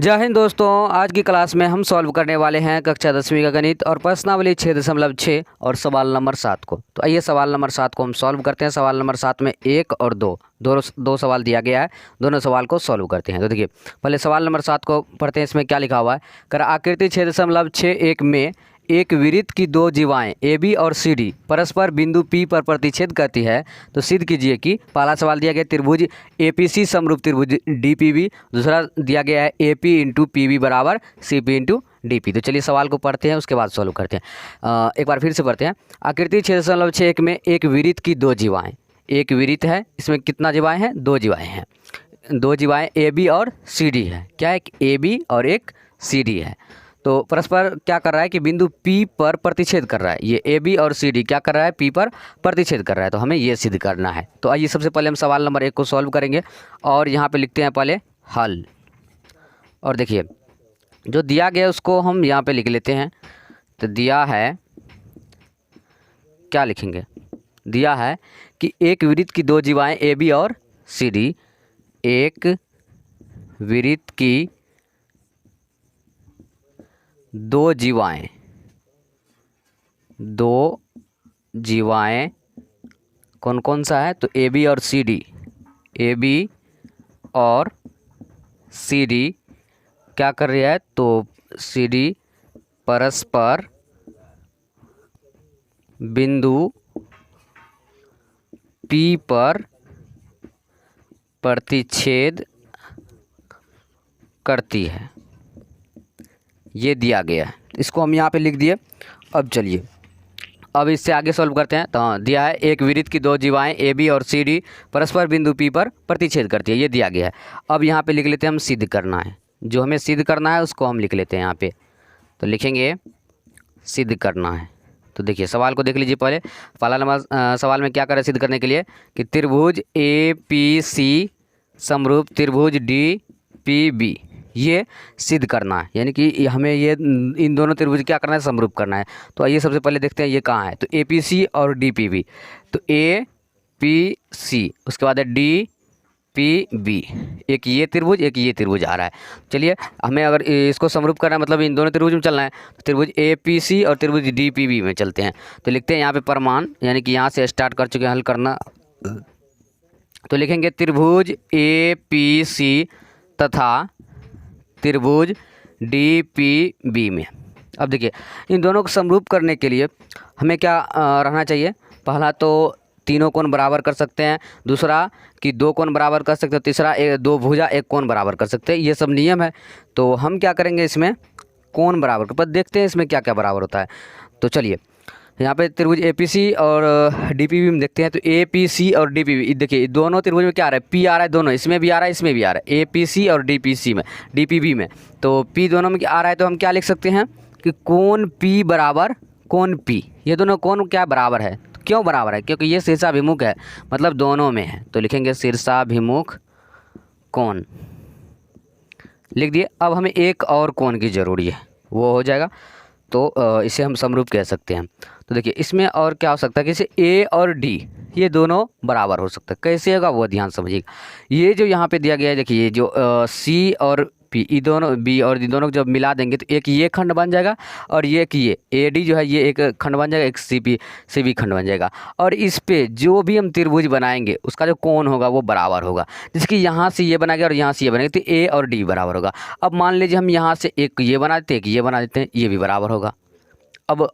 जय हिंद दोस्तों। आज की क्लास में हम सॉल्व करने वाले हैं कक्षा 10वीं का गणित और प्रश्नावली 6.6 और सवाल नंबर 7 को। तो आइए सवाल नंबर 7 को हम सॉल्व करते हैं। सवाल नंबर 7 में 1 और 2 सवाल दिया गया है, दोनों सवाल को सॉल्व करते हैं। तो देखिए पहले सवाल नंबर 7 को पढ़ते हैं। इसमें क्या लिखा हुआ है, कर आकृति 6.61 में एक वृत्त की दो जीवाएं ए बी और सी डी परस्पर बिंदु पी पर प्रतिच्छेद करती है। तो सिद्ध कीजिए कि पहला सवाल दिया गया त्रिभुज ए पी सी समरूप त्रिभुज डी पी बी, दूसरा दिया गया है A P into P B बराबर C P into D P. तो चलिए सवाल को पढ़ते हैं, उसके बाद सॉल्व करते हैं। एक बार फिर से पढ़ते हैं। आकृति 6.61 में एक वृत्त की दो जीवाएँ, एक वृत्त है, इसमें कितना जीवाएँ हैं? दो जीवाएँ हैं। दो जीवाएँ ए बी और सी डी है। क्या है? एक ए बी और एक सी डी है। तो परस्पर क्या कर रहा है कि बिंदु P पर प्रतिच्छेद कर रहा है। ये ए बी और सी डी क्या कर रहा है? P पर प्रतिच्छेद कर रहा है। तो हमें ये सिद्ध करना है। तो आइए सबसे पहले हम सवाल नंबर 1 को सॉल्व करेंगे और यहाँ पे लिखते हैं पहले हल। और देखिए जो दिया गया है उसको हम यहाँ पे लिख लेते हैं। तो दिया है, क्या लिखेंगे? दिया है कि एक वृत्त की दो जीवाएँ ए बी और सी डी, एक वृत्त की दो जीवाएँ कौन कौन सा है? तो ए बी और सी डी, ए बी और सी डी क्या कर रही है? तो सी डी परस्पर बिंदु पी पर प्रतिच्छेद करती है। ये दिया गया है, इसको हम यहाँ पे लिख दिए। अब चलिए अब इससे आगे सॉल्व करते हैं। तो दिया है एक वृत्त की दो जीवाएँ ए बी और सी डी परस्पर बिंदु पी पर प्रतिच्छेद करती है, ये दिया गया है। अब यहाँ पे लिख लेते हैं हम सिद्ध करना है। जो हमें सिद्ध करना है उसको हम लिख लेते हैं यहाँ पे। तो लिखेंगे सिद्ध करना है। तो देखिए सवाल को देख लीजिए पहले। पहला नंबर सवाल में क्या करें सिद्ध करने के लिए कि त्रिभुज ए पी सी समरूप त्रिभुज डी पी बी, ये सिद्ध करना है। यानी कि हमें ये इन दोनों त्रिभुज क्या करना है? समरूप करना है। तो आइए सबसे पहले देखते हैं ये कहाँ है। तो ए पी सी और डी पी बी। तो ए पी सी, उसके बाद है डी पी बी, एक ये त्रिभुज एक ये त्रिभुज आ रहा है। चलिए हमें अगर इसको समरूप करना है, मतलब इन दोनों त्रिभुज में चलना है, तो त्रिभुज ए पी सी और त्रिभुज डी पी बी में चलते हैं। तो लिखते हैं यहाँ पे प्रमाण, यानी कि यहाँ से स्टार्ट कर चुके हैं हल करना। तो लिखेंगे त्रिभुज ए पी सी तथा त्रिभुज डी पी बी में। अब देखिए इन दोनों को समरूप करने के लिए हमें क्या रहना चाहिए? पहला तो तीनों कोण बराबर कर सकते हैं, दूसरा कि दो कोण बराबर कर सकते हैं, तीसरा दो भुजा एक कोण बराबर कर सकते हैं। ये सब नियम है। तो हम क्या करेंगे, इसमें कोण बराबर पर देखते हैं इसमें क्या क्या बराबर होता है। तो चलिए यहाँ पे त्रिभुज ए पी सी और डी पी बी में देखते हैं। तो ए पी सी और डी पी बी, देखिए दोनों त्रिभुज में क्या आ रहा है? पी आ रहा है, दोनों इसमें भी आ रहा है इसमें भी आ रहा है, ए पी सी और डी पी सी में, डी पी बी में। तो पी दोनों में क्या आ रहा है? तो हम क्या लिख सकते हैं कि कोण पी बराबर कोण पी, ये दोनों कोण क्या बराबर है? तो क्यों बराबर है? क्योंकि ये शीर्षाभिमुख है, मतलब दोनों में है। तो लिखेंगे शीर्षाभिमुख कोण, लिख दिए। अब हमें एक और कोण की ज़रूरी है, वो हो जाएगा। तो इसे हम समरूप कह सकते हैं। तो देखिए इसमें और क्या हो सकता है कि इसे ए और डी ये दोनों बराबर हो सकता है। कैसे होगा वो ध्यान समझिएगा। ये जो यहाँ पे दिया गया है, देखिए ये जो सी और पी, ये दोनों बी और डी दोनों जब मिला देंगे तो एक ये खंड बन जाएगा और ये कि ये ए डी जो है ये एक खंड बन जाएगा, एक सी बी खंड बन जाएगा। और इस पे जो भी हम त्रिभुज बनाएंगे उसका जो कोण होगा वो बराबर होगा। जैसे कि यहाँ से ये बना गया और यहाँ से ये बनेगा, तो ए और डी बराबर होगा। अब मान लीजिए हम यहाँ से एक ये बना देते हैं, एक ये बना देते हैं, ये भी बराबर होगा। अब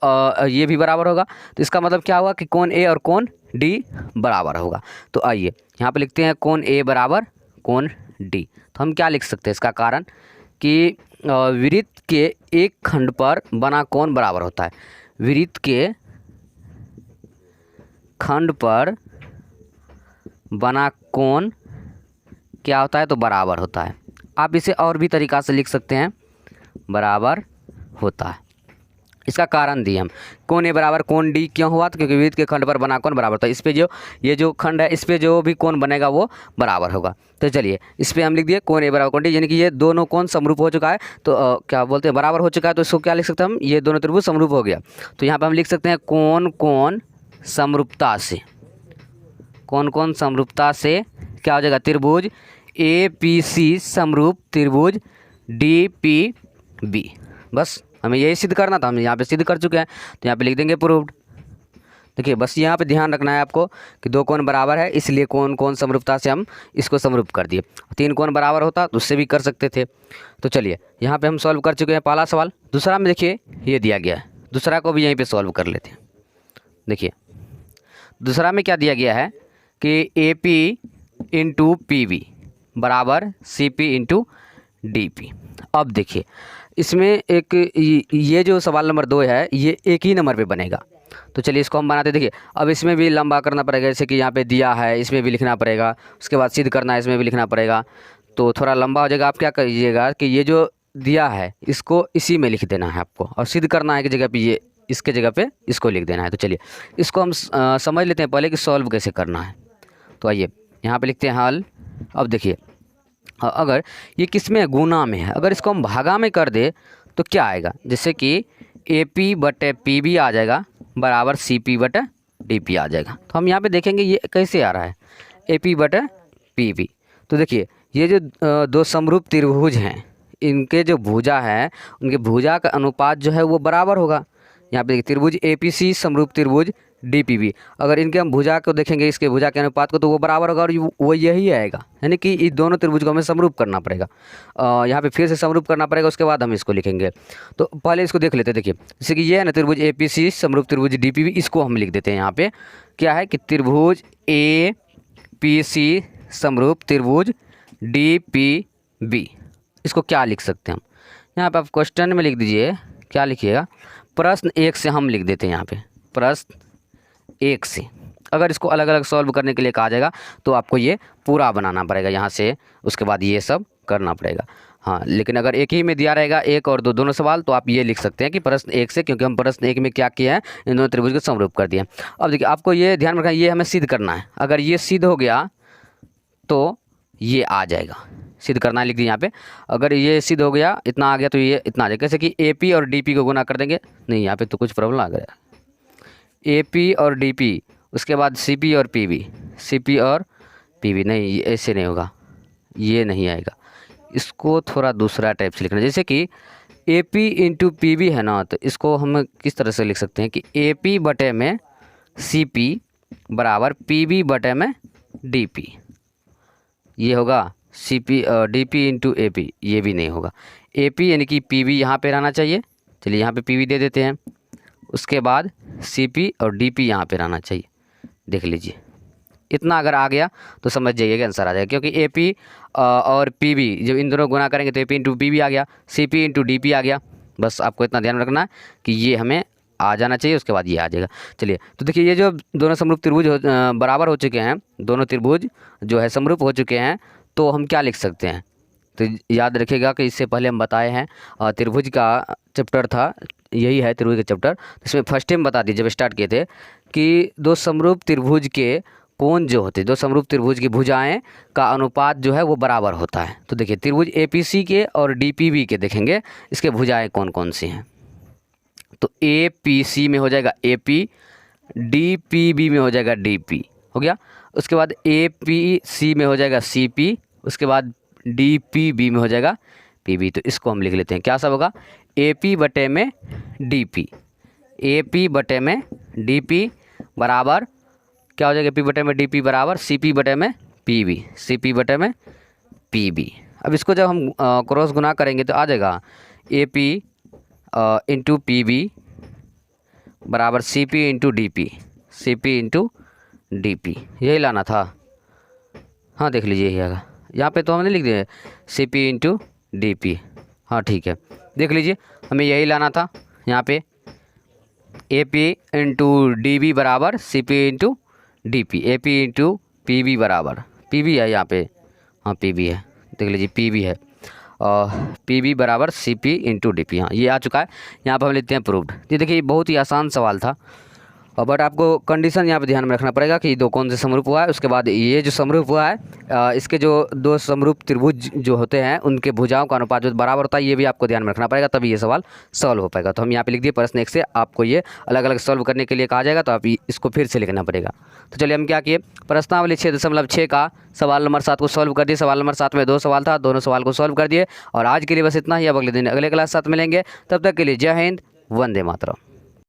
ये भी बराबर होगा। तो इसका मतलब क्या हुआ कि कोण ए और कोण डी बराबर होगा। तो आइए यहाँ पे लिखते हैं कोण ए बराबर कोण डी। तो हम क्या लिख सकते हैं इसका कारण कि वृत्त के एक खंड पर बना कोण बराबर होता है। वृत्त के खंड पर बना कोण क्या होता है? तो बराबर होता है। आप इसे और भी तरीक़ा से लिख सकते हैं, बराबर होता है। इसका कारण दिए हम, कोण ए बराबर कोण डी क्यों हुआ? तो क्योंकि वृत्त के खंड पर बना कोण बराबर था। इस पे जो ये जो खंड है इस पे जो भी कोण बनेगा वो बराबर होगा। तो चलिए इस पे हम लिख दिए कोण ए बराबर कोण डी, यानी कि ये दोनों कोण समरूप हो चुका है। तो क्या बोलते हैं, बराबर हो चुका है। तो इसको क्या लिख सकते हैं हम? ये दोनों त्रिभुज समरूप हो गया। तो यहाँ पर हम लिख सकते हैं कोण कोण समरूपता से, कोण कोण समरूपता से क्या हो जाएगा? त्रिभुज ए पी सी समरूप त्रिभुज डी पी बी। बस हमें यही सिद्ध करना था, हम यहाँ पे सिद्ध कर चुके हैं, तो यहाँ पे लिख देंगे प्रूव्ड। देखिए बस यहाँ पे ध्यान रखना है आपको कि दो कोण बराबर है, इसलिए कौन कौन समरूपता से हम इसको समरूप कर दिए। तीन कोण बराबर होता तो उससे भी कर सकते थे। तो चलिए यहाँ पे हम सॉल्व कर चुके हैं पहला सवाल। दूसरा में देखिए ये दिया गया है, दूसरा को भी यहीं पे सॉल्व कर लेते हैं। देखिए दूसरा में क्या दिया गया है कि A P into P B बराबर C P into D P. अब देखिए इसमें एक ये जो सवाल नंबर 2 है ये एक ही नंबर पे बनेगा, तो चलिए इसको हम बनाते। देखिए अब इसमें भी लंबा करना पड़ेगा, जैसे कि यहाँ पे दिया है इसमें भी लिखना पड़ेगा, उसके बाद सिद्ध करना है इसमें भी लिखना पड़ेगा, तो थोड़ा लंबा हो जाएगा। आप क्या करिएगा कि ये जो दिया है इसको इसी में लिख देना है आपको, और सिद्ध करना है कि जगह पे ये इसके जगह पे इसको लिख देना है। तो चलिए इसको हम समझ लेते हैं पहले कि सॉल्व कैसे करना है। तो आइए यहाँ पे लिखते हैं हल। अब देखिए अगर ये किस में है, गुना में है, अगर इसको हम भागा में कर दे तो क्या आएगा, जैसे कि ए पी बटे पी बी आ जाएगा बराबर सी पी बटे डी पी आ जाएगा। तो हम यहाँ पे देखेंगे ये कैसे आ रहा है, ए पी बटे पी बी। तो देखिए ये जो दो समरूप त्रिभुज हैं इनके जो भुजा है उनके भुजा का अनुपात जो है वो बराबर होगा। यहाँ पे देखिए त्रिभुज ए पी सी समरूप त्रिभुज डी पी बी, अगर इनके हम भुजा को देखेंगे इसके भुजा के अनुपात को तो वो बराबर होगा और वो यही आएगा, यानी कि इस दोनों त्रिभुज को हमें समरूप करना पड़ेगा। यहाँ पे फिर से समरूप करना पड़ेगा, उसके बाद हम इसको लिखेंगे। तो पहले इसको देख लेते हैं। देखिए जैसे कि ये है ना त्रिभुज ए पी सी समरूप त्रिभुज डी पी बी, इसको हम लिख देते हैं। यहाँ पे क्या है कि त्रिभुज ए पी सी समरूप त्रिभुज डी पी बी, इसको क्या लिख सकते हैं हम, यहाँ पे आप क्वेश्चन में लिख दीजिए, क्या लिखिएगा, प्रश्न 1 से हम लिख देते हैं। यहाँ पे प्रश्न 1 से, अगर इसको अलग अलग सॉल्व करने के लिए कहा जाएगा तो आपको ये पूरा बनाना पड़ेगा यहाँ से, उसके बाद ये सब करना पड़ेगा। हाँ लेकिन अगर एक ही में दिया रहेगा 1 और 2 दोनों सवाल, तो आप ये लिख सकते हैं कि प्रश्न 1 से, क्योंकि हम प्रश्न 1 में क्या किया है, इन दोनों त्रिभुज को समरूप कर दिया। अब देखिए आपको ये ध्यान रखना है, ये हमें सिद्ध करना है। अगर ये सिद्ध हो गया तो ये आ जाएगा, सिद्ध करना है लिख दिया यहाँ पे। अगर ये सिद्ध हो गया, इतना आ गया तो ये इतना आ जाएगा। जैसे कि ए पी और डी पी को गुना कर देंगे, नहीं यहाँ पे तो कुछ प्रॉब्लम आ गया, ए पी और डी पी, उसके बाद सी पी और पी बी, सी पी और पी बी, नहीं ऐसे नहीं होगा, ये नहीं आएगा। इसको थोड़ा दूसरा टाइप से लिखना, जैसे कि A P into P B है ना, तो इसको हम किस तरह से लिख सकते हैं कि ए पी बटे में सी पी बराबर पी बी बटे में डी पी, ये होगा C P D P into A P, ये भी नहीं होगा। ए पी यानी कि पी बी यहाँ पर रहना चाहिए, चलिए यहाँ पे पी बी दे देते हैं, उसके बाद सी पी और डी पी यहाँ पे रहना चाहिए। देख लीजिए इतना अगर आ गया तो समझ जाइए कि आंसर आ जाएगा, क्योंकि ए पी और पी बी जब इन दोनों गुना करेंगे तो A P into P B आ गया, C P into D P आ गया। बस आपको इतना ध्यान रखना है कि ये हमें आ जाना चाहिए, उसके बाद ये आ जाएगा। चलिए तो देखिए ये जो दोनों समरूप त्रिभुज बराबर हो चुके हैं, दोनों त्रिभुज जो है समरूप हो चुके हैं, तो हम क्या लिख सकते हैं। तो याद रखिएगा कि इससे पहले हम बताए हैं त्रिभुज का चैप्टर था, यही है त्रिभुज का चैप्टर। इसमें फर्स्ट टाइम बता दिए जब स्टार्ट किए थे कि दो समरूप त्रिभुज के कोण जो होते हैं, दो समरूप त्रिभुज की भुजाएं का अनुपात जो है वो बराबर होता है। तो देखिए त्रिभुज ए पी सी के और डी पी बी के देखेंगे इसके भुजाएं कौन कौन सी हैं। तो ए पी सी में हो जाएगा A P, D P B में हो जाएगा डी पी, हो गया। उसके बाद ए पी सी में हो जाएगा सी पी, उसके बाद डी पी बी में हो जाएगा पी बी। तो इसको हम लिख लेते हैं, क्या सब होगा, ए पी बटे में डी पी, ए पी बटे में डी पी बराबर क्या हो जाएगा, पी बटे में डी पी बराबर सी पी बटे में पी बी, सी पी बटे में पी बी। अब इसको जब हम क्रॉस गुना करेंगे तो आ जाएगा A P into P B बराबर C P into D P, C P into D P, यही लाना था। हाँ देख लीजिए यही आएगा, यहाँ पे तो हमने लिख दिया C P into D P. हाँ ठीक है, देख लीजिए हमें यही लाना था। यहाँ पे A P into D B बराबर C P into D P, A P into P B बराबर पी बी है यहाँ पे, हाँ पी बी है, देख लीजिए पी बी है, और पी बी बराबर C P into D P. हाँ ये आ चुका है, यहाँ पर हम लिखते हैं प्रूव्ड। ये देखिए बहुत ही आसान सवाल था, और बट आपको कंडीशन यहाँ पे ध्यान में रखना पड़ेगा कि दो कौन से समरूप हुआ है। उसके बाद ये जो समरूप हुआ है इसके जो दो समरूप त्रिभुज जो होते हैं उनके भुजाओं का अनुपात जो बराबर होता है, ये भी आपको ध्यान में रखना पड़ेगा, तभी ये सवाल सॉल्व हो पाएगा। तो हम यहाँ पे लिख दिए प्रश्न 1 से आपको ये अलग अलग सॉल्व करने के लिए कहा जाएगा, तो आप इसको फिर से लिखना पड़ेगा। तो चलिए हम क्या किए, प्रश्नावली 6.6 का सवाल नंबर 7 को सॉल्व कर दिए। सवाल नंबर 7 में 2 सवाल था, दोनों सवाल को सॉल्व कर दिए। और आज के लिए बस इतना ही। अब अगले दिन अगले क्लास साथ मिलेंगे, तब तक के लिए जय हिंद, वंदे मातरम।